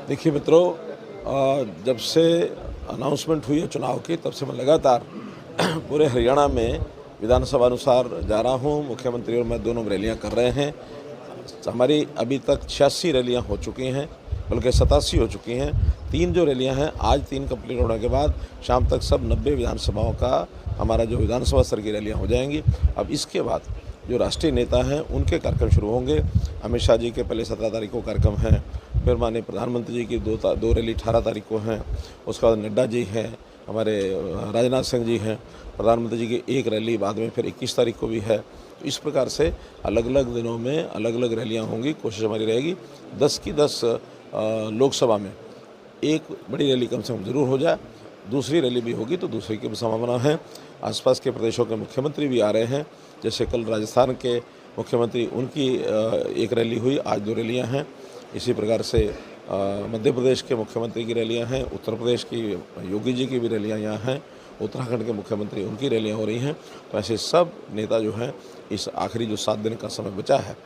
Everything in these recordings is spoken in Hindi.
देखिए मित्रों, जब से अनाउंसमेंट हुई है चुनाव की, तब से मैं लगातार पूरे हरियाणा में विधानसभा अनुसार जा रहा हूँ। मुख्यमंत्री और मैं दोनों रैलियाँ कर रहे हैं। हमारी अभी तक 86 रैलियाँ हो चुकी हैं, बल्कि 87 हो चुकी हैं। 3 जो रैलियाँ हैं, आज 3 कंप्लीट होने के बाद शाम तक सब 90 विधानसभाओं का हमारा जो विधानसभा स्तर की रैलियाँ हो जाएंगी। अब इसके बाद जो राष्ट्रीय नेता हैं उनके कार्यक्रम शुरू होंगे। अमित शाह जी के पहले 17 तारीख को कार्यक्रम हैं, फिर माननीय प्रधानमंत्री जी की दो रैली 18 तारीख को हैं। उसके बाद नड्डा जी हैं, हमारे राजनाथ सिंह जी हैं, प्रधानमंत्री जी की एक रैली बाद में फिर 21 तारीख को भी है। तो इस प्रकार से अलग अलग दिनों में अलग अलग रैलियाँ होंगी। कोशिश हमारी रहेगी 10 की 10 लोकसभा में एक बड़ी रैली कम से कम ज़रूर हो जाए। दूसरी रैली भी होगी तो दूसरी की भी संभावना है। आसपास के प्रदेशों के मुख्यमंत्री भी आ रहे हैं, जैसे कल राजस्थान के मुख्यमंत्री उनकी एक रैली हुई, आज 2 रैलियाँ हैं। इसी प्रकार से मध्य प्रदेश के मुख्यमंत्री की रैलियाँ हैं, उत्तर प्रदेश की योगी जी की भी रैलियाँ यहाँ हैं, उत्तराखंड के मुख्यमंत्री उनकी रैलियाँ हो रही हैं। तो ऐसे सब नेता जो हैं इस आखिरी जो 7 दिन का समय बचा है,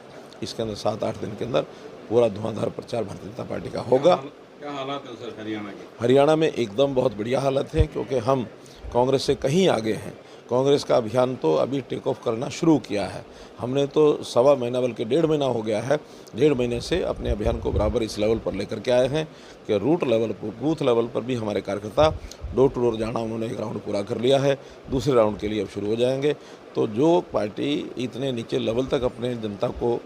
इसके अंदर 7-8 दिन के अंदर पूरा धुआंधार प्रचार भारतीय जनता पार्टी का होगा। क्या हालात है सर हरियाणा के? हरियाणा में एकदम बहुत बढ़िया हालत है, क्योंकि हम कांग्रेस से कहीं आगे हैं। कांग्रेस का अभियान तो अभी टेक ऑफ करना शुरू किया है। हमने तो 1.25 महीना बल्कि 1.5 महीना हो गया है, 1.5 महीने से अपने अभियान को बराबर इस लेवल पर लेकर के आए हैं कि रूट लेवल पर, बूथ लेवल पर भी हमारे कार्यकर्ता डोर टू डोर जाना उन्होंने एक राउंड पूरा कर लिया है। दूसरे राउंड के लिए अब शुरू हो जाएंगे। तो जो पार्टी इतने नीचे लेवल तक अपने जनता को,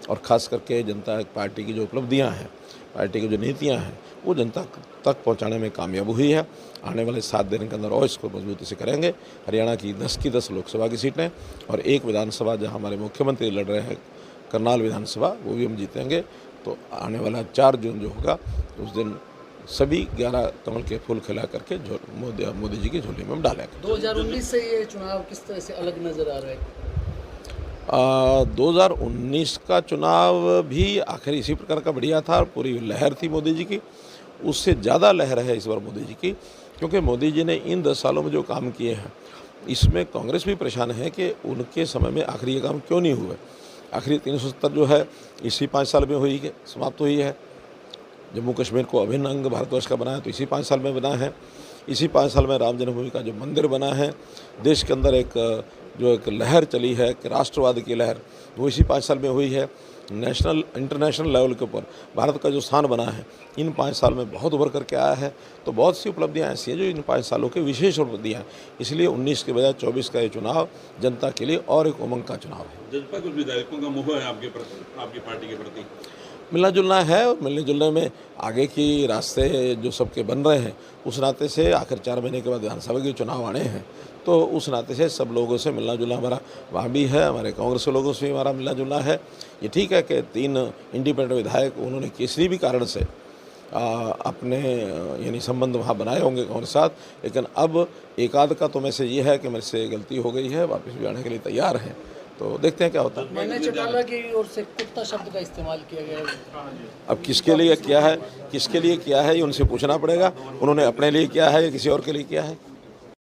और ख़ास करके जनता पार्टी की जो उपलब्धियाँ हैं, पार्टी की जो नीतियाँ हैं, वो जनता तक पहुंचाने में कामयाब हुई है। आने वाले 7 दिन के अंदर और इसको मजबूती से करेंगे। हरियाणा की 10 की 10 लोकसभा की सीटें और एक विधानसभा जहां हमारे मुख्यमंत्री लड़ रहे हैं, करनाल विधानसभा, वो भी हम जीतेंगे। तो आने वाला 4 जून जो होगा उस दिन सभी 11 कमल के फूल खिला करके मोदी जी की झोली में हम डालेंगे। 2019 से ये चुनाव किस तरह से अलग नज़र आ रहा है? 2019 का चुनाव भी आखिर इसी प्रकार का बढ़िया था। पूरी लहर थी मोदी जी की, उससे ज़्यादा लहर है इस बार मोदी जी की, क्योंकि मोदी जी ने इन 10 सालों में जो काम किए हैं, इसमें कांग्रेस भी परेशान है कि उनके समय में आखिर ये काम क्यों नहीं हुए। आखिर 370 जो है इसी 5 साल में हुई है, समाप्त हुई है। जम्मू कश्मीर को अभिन्न अंग भारतवर्ष का बनाया तो इसी 5 साल में बना है। इसी 5 साल में राम जन्मभूमि का जो मंदिर बना है, देश के अंदर एक लहर चली है कि राष्ट्रवाद की लहर, वो इसी 5 साल में हुई है। नेशनल इंटरनेशनल लेवल के ऊपर भारत का जो स्थान बना है, इन 5 साल में बहुत उभर करके आया है। तो बहुत सी उपलब्धियां ऐसी हैं जो इन 5 सालों के विशेष उपलब्धियां हैं। इसलिए 19 के बजाय 24 का ये चुनाव जनता के लिए और एक उमंग का चुनाव है। जजपा कुछ विधायकों का मोह है आपकी पार्टी के प्रति? मिलना जुलना है, और मिलने जुलने में आगे की रास्ते जो सबके बन रहे हैं, उस नाते से आखिर 4 महीने के बाद विधानसभा के चुनाव आने हैं, तो उस नाते से सब लोगों से मिलना जुलना हमारा वहाँ भी है। हमारे कांग्रेस के लोगों से भी हमारा मिलना जुलना है। ये ठीक है कि 3 इंडिपेंडेंट विधायक उन्होंने किसी भी कारण से अपने यानी संबंध वहाँ बनाए होंगे कांग्रेस के साथ, लेकिन अब एक आध का तो मैसेज ये है कि मेरे से गलती हो गई है, वापस भी आने के लिए तैयार हैं। तो देखते हैं क्या होता है। मैंने चौटाला की ओर से कुत्ता शब्द का इस्तेमाल किया गया है। अब किसके लिए किया है, किसके लिए किया है, ये उनसे पूछना पड़ेगा। उन्होंने अपने लिए किया है या किसी और के लिए किया है।